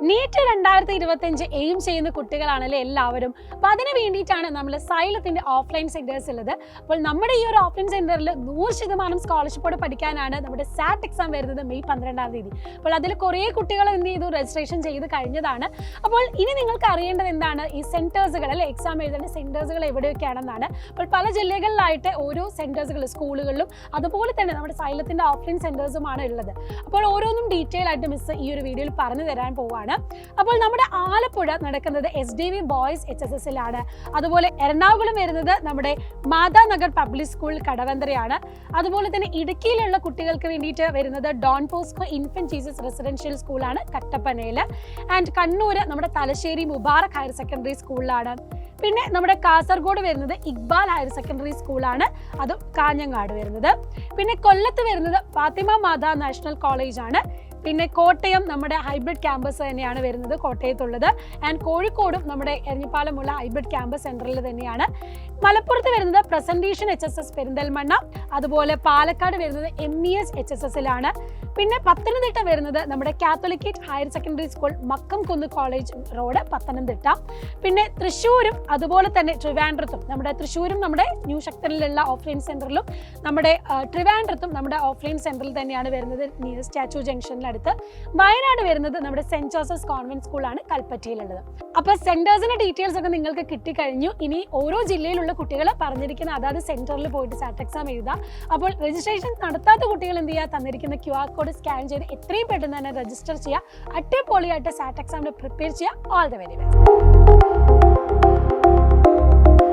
NEET 2025 aim ചെയ്യുന്ന കുട്ടികളാണല്ലേ എല്ലാവരും. അപ്പോൾ അതിന് വേണ്ടിയിട്ടാണ് നമ്മൾ സൈലത്തിൻ്റെ ഓഫ്ലൈൻ സെൻറ്റേഴ്സ് ഉള്ളത്. അപ്പോൾ നമ്മുടെ ഈ ഒരു ഓഫ്ലൈൻ സെൻറ്ററിൽ 100% സ്കോളർഷിപ്പോടെ പഠിക്കാനാണ് നമ്മുടെ സാറ്റ് എക്സാം വരുന്നത് മെയ് 12-ാം തീയതി. അപ്പോൾ അതിൽ കുറേ കുട്ടികൾ എന്ത് ചെയ്തു, രജിസ്ട്രേഷൻ ചെയ്ത് കഴിഞ്ഞതാണ്. അപ്പോൾ ഇനി നിങ്ങൾക്ക് അറിയേണ്ടത് എന്താണ്, ഈ സെൻറ്റേഴ്സുകൾ അല്ലെ, എക്സാം എഴുതേണ്ട സെൻറ്റേഴ്സുകൾ എവിടെയൊക്കെയാണെന്നാണ്. അപ്പോൾ പല ജില്ലകളിലായിട്ട് ഓരോ സെൻറ്റേഴ്സുകൾ സ്കൂളുകളിലും അതുപോലെ തന്നെ നമ്മുടെ സൈലത്തിൻ്റെ ഓഫ്ലൈൻ സെൻറ്റേഴ്സുമാണ് ഉള്ളത്. അപ്പോൾ ഓരോന്നും ഡീറ്റെയിൽ ആയിട്ട് മിസ് ഈ ഒരു വീഡിയോയിൽ പറഞ്ഞു തരാൻ പോവുകയാണ്. അപ്പോൾ നമ്മുടെ ആലപ്പുഴ നടക്കുന്നത് SDV ബോയ്സ് HSSലാണ്. അതുപോലെ എറണാകുളം വരുന്നത് നമ്മുടെ മാതാനഗർ പബ്ലിക് സ്കൂൾ കടവന്ത്രയാണ്. അതുപോലെ തന്നെ ഇടുക്കിയിലുള്ള കുട്ടികൾക്ക് വേണ്ടിയിട്ട് വരുന്നത് Don Bosco Infant Jesus residential സ്കൂളാണ് കട്ടപ്പനയിൽ. ആൻഡ് കണ്ണൂർ നമ്മുടെ തലശ്ശേരി മുബാറക് ഹയർ സെക്കൻഡറി സ്കൂളിലാണ്. പിന്നെ നമ്മുടെ കാസർഗോഡ് വരുന്നത് ഇക്ബാൽ ഹയർ സെക്കൻഡറി സ്കൂളാണ്, അതും കാഞ്ഞങ്ങാട് വരുന്നത്. പിന്നെ കൊല്ലത്ത് വരുന്നത് ഫാത്തിമ മാതാ നാഷണൽ കോളേജാണ്. പിന്നെ കോട്ടയം നമ്മുടെ ഹൈബ്രിഡ് ക്യാമ്പസ് തന്നെയാണ് വരുന്നത്, കോട്ടയത്തുള്ളത്. ആൻഡ് കോഴിക്കോടും നമ്മുടെ എരഞ്ഞിപ്പാലമുള്ള ഹൈബ്രിഡ് ക്യാമ്പസ് സെൻറ്ററിൽ തന്നെയാണ്. മലപ്പുറത്ത് വരുന്നത് പ്രസന്റേഷൻ HSS പെരിന്തൽമണ്ണ. അതുപോലെ പാലക്കാട് വരുന്നത് MES HSSലാണ്. പിന്നെ പത്തനംതിട്ട വരുന്നത് നമ്മുടെ Catholicate higher secondary school Makkamkunnu college road Pathanamthitta. പിന്നെ തൃശ്ശൂരും അതുപോലെ തന്നെ ട്രിവാൻഡ്രത്തും, നമ്മുടെ തൃശ്ശൂരും നമ്മുടെ ന്യൂ ശക്തനിലുള്ള ഓഫ്ലൈൻ സെൻറ്ററിലും നമ്മുടെ ട്രിവാൻഡ്രത്തും നമ്മുടെ ഓഫ്ലൈൻ സെൻറ്ററിൽ തന്നെയാണ് വരുന്നത്, സ്റ്റാച്യു ജംഗ്ഷനിൽ അടുത്ത്. വയനാട് വരുന്നത് നമ്മുടെ സെന്റ് ജോസഫ്സ് കോൺവെന്റ് സ്കൂളാണ് കൽപ്പറ്റയിലുള്ളത്. അപ്പോൾ സെന്റേഴ്സിന്റെ ഡീറ്റെയിൽസ് ഒക്കെ നിങ്ങൾക്ക് കിട്ടിക്കഴിഞ്ഞു. ഇനി ഓരോ ജില്ലയിലുള്ള കുട്ടികൾ പറഞ്ഞിരിക്കുന്ന അതാത് സെന്ററിൽ പോയിട്ട് സാറ്റ് എക്സാം എഴുതാം. അപ്പോൾ രജിസ്ട്രേഷൻ നടത്താത്ത കുട്ടികൾ എന്ത് ചെയ്യുക, തന്നിരിക്കുന്ന QR കോഡ് സ്കാൻ ചെയ്ത് എത്രയും പെട്ടെന്ന് തന്നെ രജിസ്റ്റർ ചെയ്യുക. അടിപൊളിയായിട്ട് സാറ്റ് എക്സാമിന് പ്രിപ്പയർ ചെയ്യുക. All the very best.